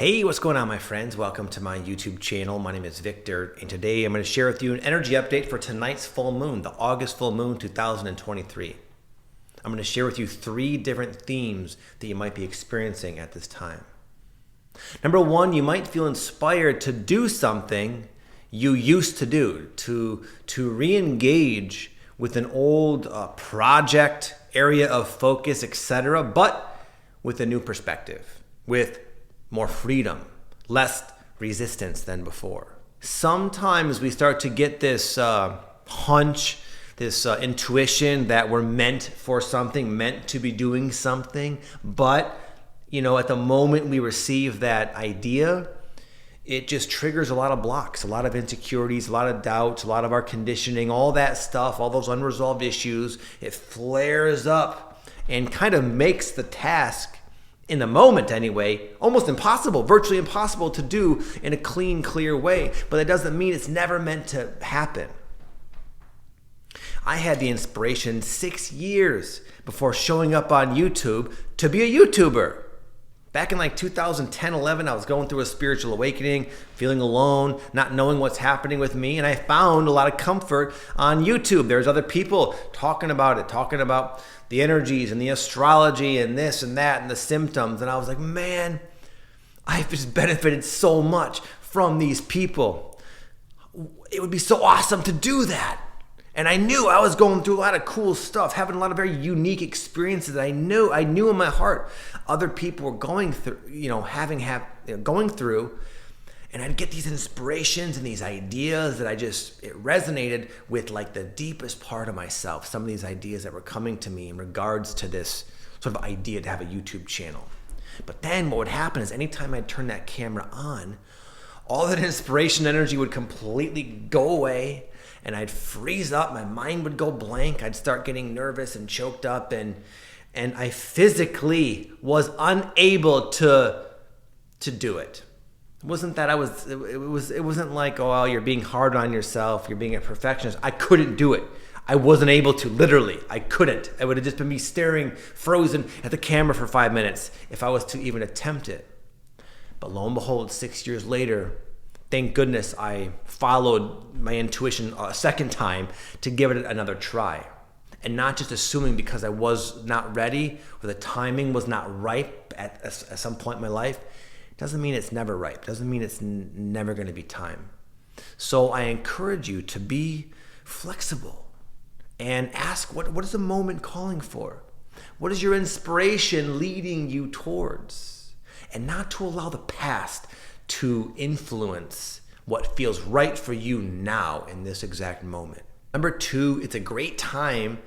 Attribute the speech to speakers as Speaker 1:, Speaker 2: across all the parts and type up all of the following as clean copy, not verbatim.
Speaker 1: Hey, what's going on, my friends? Welcome to my YouTube channel. My name is Victor, and today I'm going to share with you an energy update for tonight's full moon, the August full moon 2023. I'm going to share with you 3 different themes that you might be experiencing at this time. Number 1, you might feel inspired to do something you used to do, to re-engage with an old project, area of focus, etc., but with a new perspective, with more freedom, less resistance than before. Sometimes we start to get this hunch, this intuition that we're meant for something, meant to be doing something, but at the moment we receive that idea, it just triggers a lot of blocks, a lot of insecurities, a lot of doubts, a lot of our conditioning, all that stuff, all those unresolved issues. It flares up and kind of makes the task, in the moment anyway, almost impossible, virtually impossible to do in a clean, clear way. But that doesn't mean it's never meant to happen. I had the inspiration 6 years before showing up on YouTube to be a YouTuber. Back in like 2010, 11, I was going through a spiritual awakening, feeling alone, not knowing what's happening with me, and I found a lot of comfort on YouTube. There's other people talking about it, talking about the energies and the astrology and this and that and the symptoms, and I was like, man, I've just benefited so much from these people. It would be so awesome to do that. And I knew I was going through a lot of cool stuff, having a lot of very unique experiences. I knew in my heart other people were going through, going through, and I'd get these inspirations and these ideas that it resonated with like the deepest part of myself. Some of these ideas that were coming to me in regards to this sort of idea to have a YouTube channel. But then what would happen is anytime I'd turn that camera on, all that inspiration energy would completely go away. And I'd freeze up, my mind would go blank, I'd start getting nervous and choked up, and I physically was unable to do it. It wasn't that it wasn't like, oh, you're being hard on yourself, you're being a perfectionist. I couldn't do it. I wasn't able to, literally, I couldn't. It would have just been me staring frozen at the camera for 5 minutes if I was to even attempt it. But lo and behold, 6 years later, thank goodness I followed my intuition a second time to give it another try. And not just assuming because I was not ready or the timing was not ripe at some point in my life, doesn't mean it's never ripe. Doesn't mean it's never going to be time. So I encourage you to be flexible and ask, what is the moment calling for? What is your inspiration leading you towards? And not to allow the past to influence what feels right for you now in this exact moment. Number 2, it's a great time,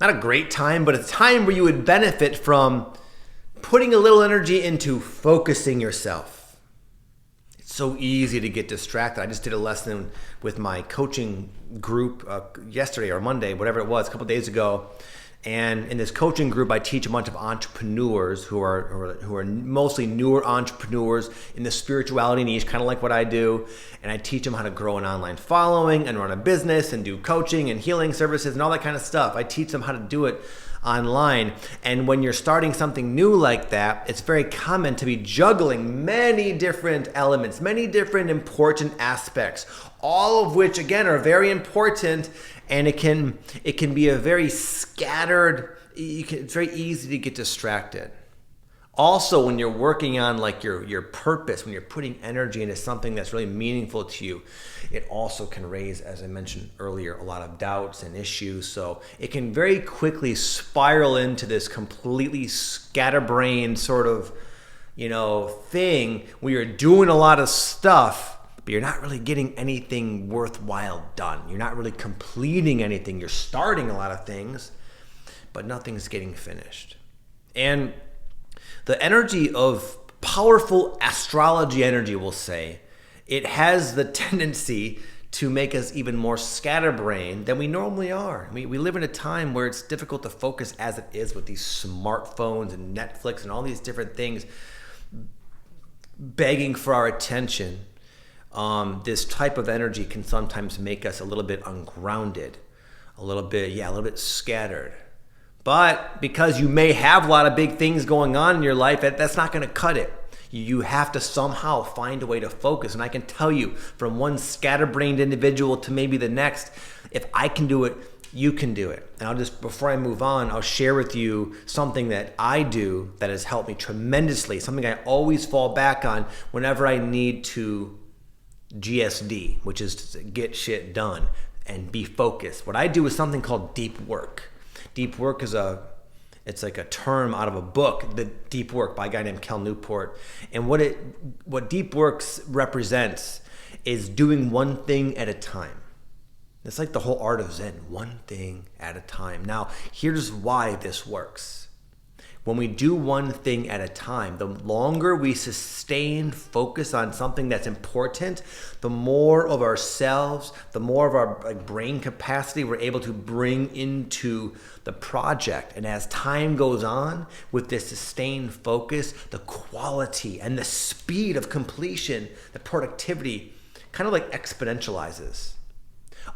Speaker 1: not a great time, but a time where you would benefit from putting a little energy into focusing yourself. It's so easy to get distracted. I just did a lesson with my coaching group yesterday or Monday, whatever it was, a couple days ago. And in this coaching group, I teach a bunch of entrepreneurs who are mostly newer entrepreneurs in the spirituality niche, kind of like what I do. And I teach them how to grow an online following and run a business and do coaching and healing services and all that kind of stuff. I teach them how to do it online. And when you're starting something new like that, it's very common to be juggling many different elements, many different important aspects, all of which, again, are very important. And it can be a very scattered, it's very easy to get distracted. Also, when you're working on like your purpose, when you're putting energy into something that's really meaningful to you, it also can raise, as I mentioned earlier, a lot of doubts and issues. So it can very quickly spiral into this completely scatterbrained sort of, thing where you're doing a lot of stuff, but you're not really getting anything worthwhile done. You're not really completing anything. You're starting a lot of things, but nothing's getting finished. And the energy of powerful astrology energy, we'll say, it has the tendency to make us even more scatterbrained than we normally are. We live in a time where it's difficult to focus as it is with these smartphones and Netflix and all these different things begging for our attention. This type of energy can sometimes make us a little bit ungrounded, a little bit scattered. But because you may have a lot of big things going on in your life, that's not going to cut it. You have to somehow find a way to focus. And I can tell you, from one scatterbrained individual to maybe the next, if I can do it, you can do it. And I'll just, before I move on, I'll share with you something that I do that has helped me tremendously, something I always fall back on whenever I need to GSD, which is to get shit done and be focused. What I do is something called deep work. Deep work is it's like a term out of a book, The Deep Work by a guy named Cal Newport. And what deep works represents is doing one thing at a time. It's like the whole art of Zen, one thing at a time. Now, here's why this works. When we do one thing at a time, the longer we sustain focus on something that's important, the more of ourselves, the more of our brain capacity we're able to bring into the project. And as time goes on, with this sustained focus, the quality and the speed of completion, the productivity kind of like exponentializes.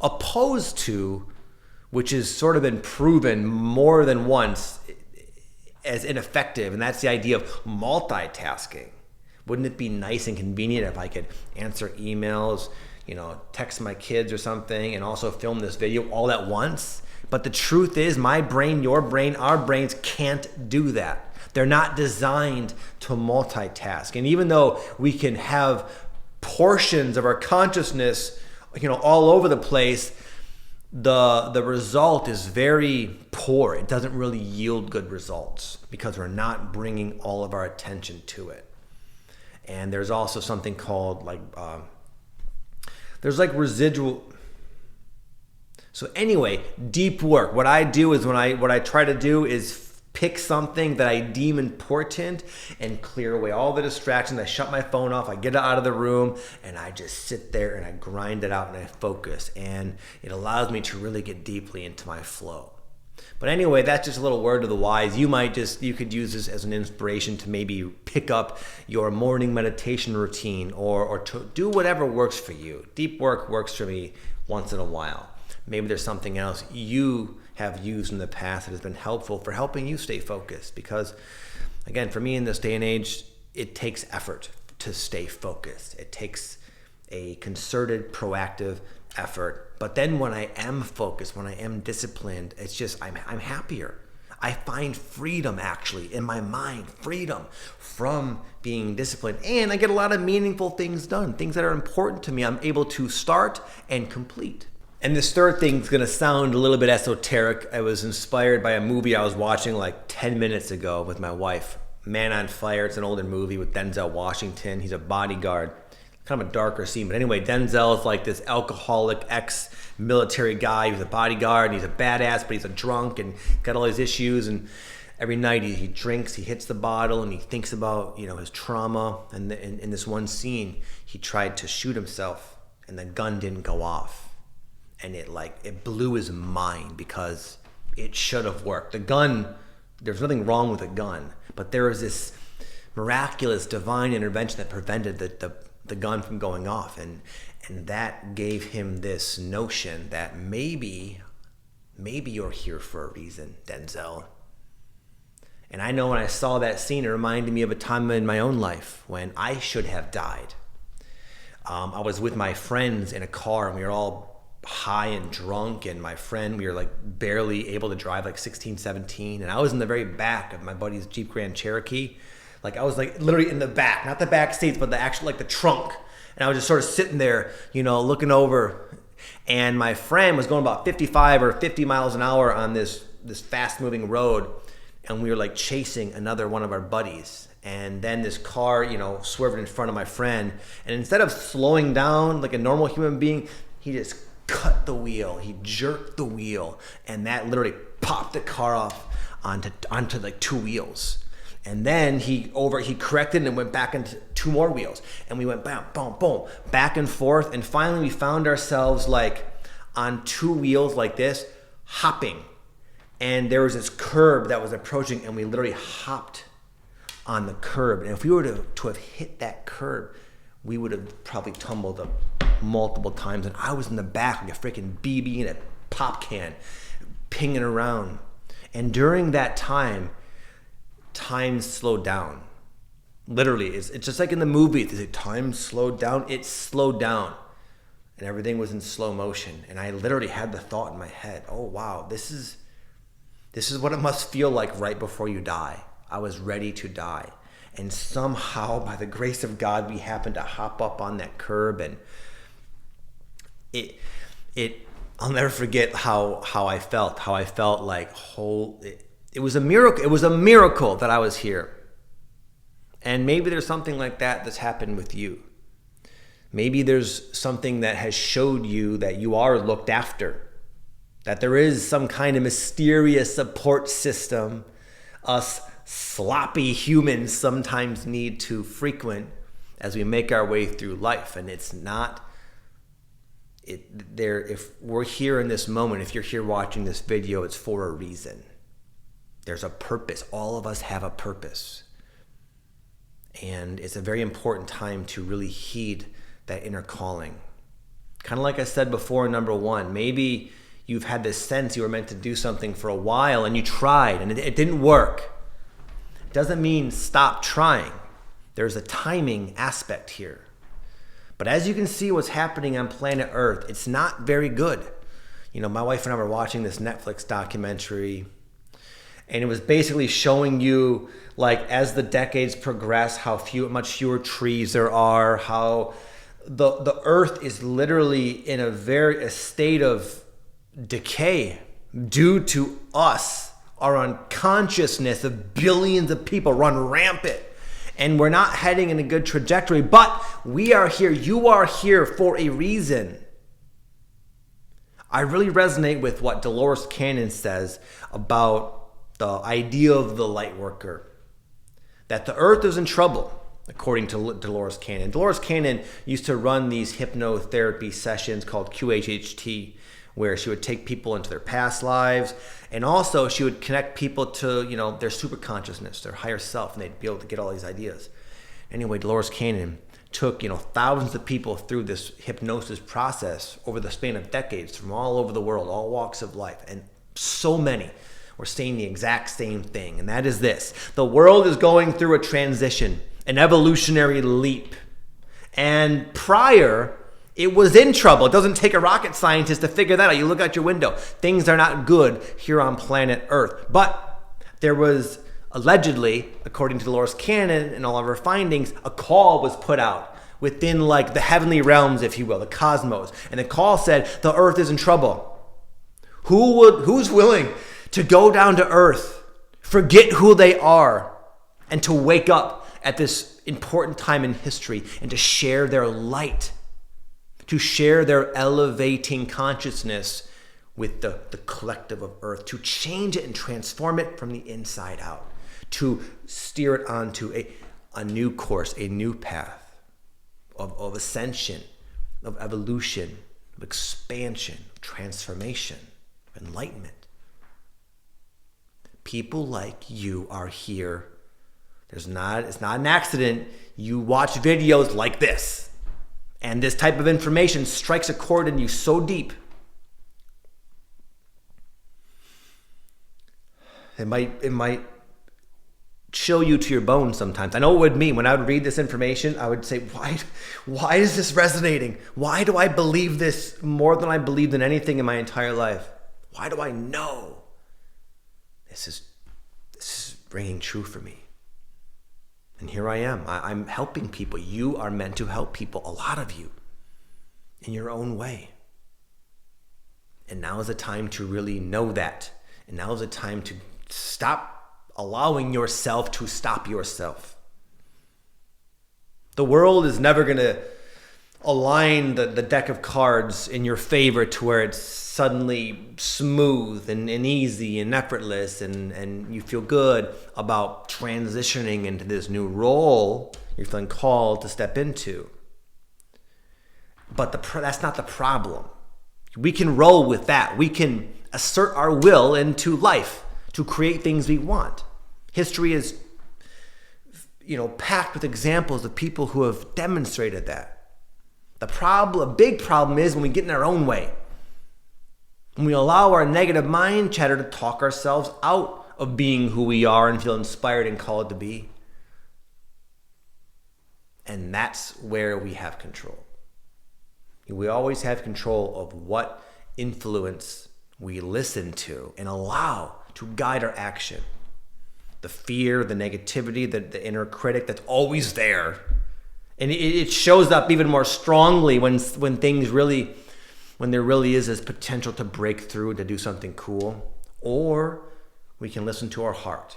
Speaker 1: Opposed to, which has sort of been proven more than once as ineffective, and that's the idea of multitasking. Wouldn't it be nice and convenient if I could answer emails, text my kids or something, and also film this video all at once? But the truth is, my brain, your brain, our brains can't do that. They're not designed to multitask. And even though we can have portions of our consciousness all over the place, the result is very poor. It doesn't really yield good results because we're not bringing all of our attention to it. And there's also something called residual. So anyway, deep work. What I do is what I try to do is pick something that I deem important and clear away all the distractions. I shut my phone off, I get it out of the room, and I just sit there and I grind it out and I focus. And it allows me to really get deeply into my flow. But anyway, that's just a little word to the wise. You could use this as an inspiration to maybe pick up your morning meditation routine or to do whatever works for you. Deep work works for me once in a while. Maybe there's something else you have used in the past that has been helpful for helping you stay focused. Because again, for me in this day and age, it takes effort to stay focused. It takes a concerted, proactive effort. But then when I am focused, when I am disciplined, it's just, I'm happier. I find freedom actually in my mind, freedom from being disciplined. And I get a lot of meaningful things done, things that are important to me. I'm able to start and complete. And this third thing is going to sound a little bit esoteric. I was inspired by a movie I was watching like 10 minutes ago with my wife, Man on Fire. It's an older movie with Denzel Washington. He's a bodyguard. Kind of a darker scene. But anyway, Denzel is like this alcoholic ex-military guy. He's a bodyguard and he's a badass, but he's a drunk and got all these issues. And every night he drinks, he hits the bottle, and he thinks about his trauma. And in this one scene, he tried to shoot himself and the gun didn't go off. And it blew his mind because it should have worked. The gun, there's nothing wrong with the gun, but there was this miraculous divine intervention that prevented the gun from going off. And that gave him this notion that maybe you're here for a reason, Denzel. And I know when I saw that scene, it reminded me of a time in my own life when I should have died. I was with my friends in a car and we were all high and drunk, and my friend, we were barely able to drive, 16, 17, and I was in the very back of my buddy's Jeep Grand Cherokee. I was literally in the back, not the back seats, but the actual the trunk. And I was just sort of sitting there, looking over, and my friend was going about 55 or 50 miles an hour on this fast moving road, and we were chasing another one of our buddies. And then this car, swerved in front of my friend, and instead of slowing down like a normal human being, he just cut the wheel, he jerked the wheel, and that literally popped the car off onto two wheels. And then he corrected and went back into two more wheels, and we went bam, boom, boom, back and forth, and finally we found ourselves on two wheels like this, hopping. And there was this curb that was approaching, and we literally hopped on the curb. And if we were to have hit that curb, we would have probably tumbled up multiple times. And I was in the back like a freaking BB in a pop can, pinging around. And during that time slowed down. Literally, it's just like in the movie. They say time slowed down. It slowed down. And everything was in slow motion. And I literally had the thought in my head, oh wow, this is what it must feel like right before you die. I was ready to die. And somehow, by the grace of God, we happened to hop up on that curb, and I'll never forget how I felt. How I felt like it was a miracle. It was a miracle that I was here. And maybe there's something like that that's happened with you. Maybe there's something that has showed you that you are looked after, that there is some kind of mysterious support system us sloppy humans sometimes need to frequent as we make our way through life. And it's not there. If we're here in this moment, if you're here watching this video, it's for a reason. There's a purpose. All of us have a purpose. And it's a very important time to really heed that inner calling. Kind of like I said before, number one, maybe you've had this sense you were meant to do something for a while and you tried and it didn't work. It doesn't mean stop trying. There's a timing aspect here. But as you can see what's happening on planet Earth, it's not very good. You know, my wife and I were watching this Netflix documentary, and it was basically showing you, like, as the decades progress, how much fewer trees there are, how the Earth is literally in a state of decay due to us. Our unconsciousness of billions of people run rampant, and we're not heading in a good trajectory. But we are here. You are here for a reason. I really resonate with what Dolores Cannon says about the idea of the light worker, that the Earth is in trouble, according to Dolores Cannon. Dolores Cannon used to run these hypnotherapy sessions called QHHT, where she would take people into their past lives, and also she would connect people to, you know, their super consciousness, their higher self, and they'd be able to get all these ideas. Anyway, Dolores Cannon took, you know, thousands of people through this hypnosis process over the span of decades from all over the world, all walks of life, and so many were saying the exact same thing, and that is this: the world is going through a transition, an evolutionary leap, and prior, it was in trouble. It doesn't take a rocket scientist to figure that out. You look out your window. Things are not good here on planet Earth. But there was allegedly, according to Dolores Cannon and all of her findings, a call was put out within, like, the heavenly realms, if you will, the cosmos. And the call said, the Earth is in trouble. Who's willing to go down to Earth, forget who they are, and to wake up at this important time in history and to share their light, to share their elevating consciousness with the collective of Earth, to change it and transform it from the inside out, to steer it onto a new course, a new path of ascension, of evolution, of expansion, transformation, enlightenment. People like you are here. It's not an accident. You watch videos like this, and this type of information strikes a chord in you so deep. It might chill you to your bones sometimes. I know it would me. When I would read this information, I would say, why is this resonating? Why do I believe this more than I believed in anything in my entire life? Why do I know this is ringing true for me? And here I am. I'm helping people. You are meant to help people, a lot of you, in your own way. And now is the time to really know that. And now is the time to stop allowing yourself to stop yourself. The world is never going to align the deck of cards in your favor to where it's suddenly smooth and easy and effortless, and you feel good about transitioning into this new role you're feeling called to step into. But that's not the problem. We can roll with that. We can assert our will into life to create things we want. History is, packed with examples of people who have demonstrated that. A big problem is when we get in our own way. When we allow our negative mind chatter to talk ourselves out of being who we are and feel inspired and called to be. And that's where we have control. We always have control of what influence we listen to and allow to guide our action. The fear, the negativity, the inner critic that's always there. And it shows up even more strongly when there really is this potential to break through, to do something cool. Or we can listen to our heart,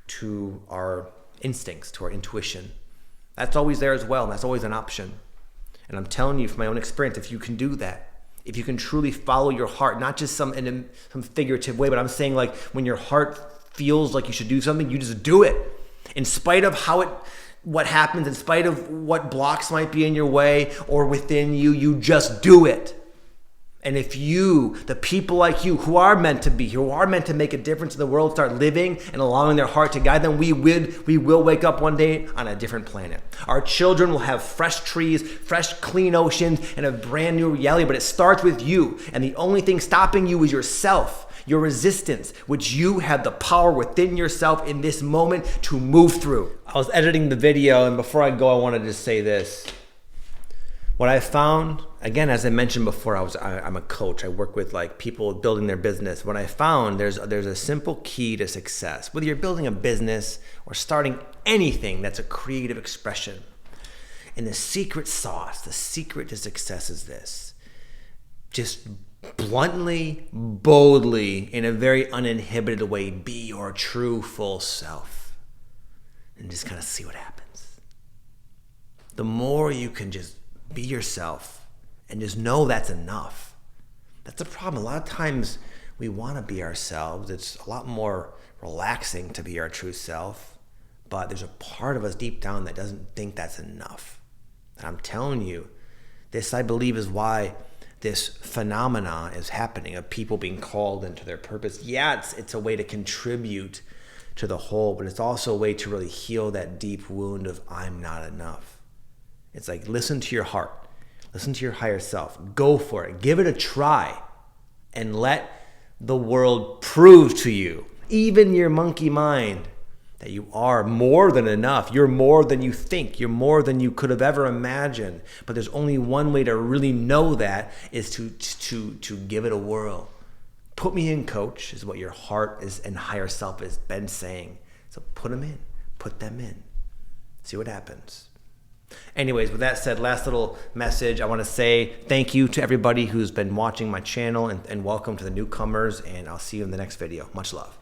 Speaker 1: to our instincts, to our intuition. That's always there as well, and that's always an option. And I'm telling you from my own experience, if you can do that, if you can truly follow your heart, not just in some figurative way, but I'm saying like when your heart feels like you should do something, you just do it. In spite of what happens, in spite of what blocks might be in your way or within you, you just do it. And if the people like you who are meant to be, who are meant to make a difference in the world, start living and allowing their heart to guide them, we will wake up one day on a different planet. Our children will have fresh trees, fresh, clean oceans, and a brand new reality. But it starts with you. And the only thing stopping you is yourself, your resistance, which you have the power within yourself in this moment to move through. I was editing the video, and before I go, I wanted to say this. What I found, again, as I mentioned before, I'm a coach. I work with like people building their business. What I found, there's a simple key to success. Whether you're building a business or starting anything that's a creative expression. And the secret sauce, the secret to success is this. Just bluntly, boldly, in a very uninhibited way, be your true full self. And just kind of see what happens. The more you can just be yourself and just know that's enough. That's a problem. A lot of times we want to be ourselves. It's a lot more relaxing to be our true self, but there's a part of us deep down that doesn't think that's enough. And I'm telling you, this I believe is why this phenomena is happening of people being called into their purpose. Yeah, it's a way to contribute to the whole, but it's also a way to really heal that deep wound of I'm not enough. It's like, listen to your heart. Listen to your higher self. Go for it. Give it a try. And let the world prove to you, even your monkey mind, that you are more than enough. You're more than you think. You're more than you could have ever imagined. But there's only one way to really know that is to give it a whirl. Put me in, coach, is what your heart is and higher self has been saying. So put them in. Put them in. See what happens. Anyways, with that said, last little message. I want to say thank you to everybody who's been watching my channel and welcome to the newcomers, and I'll see you in the next video. Much love.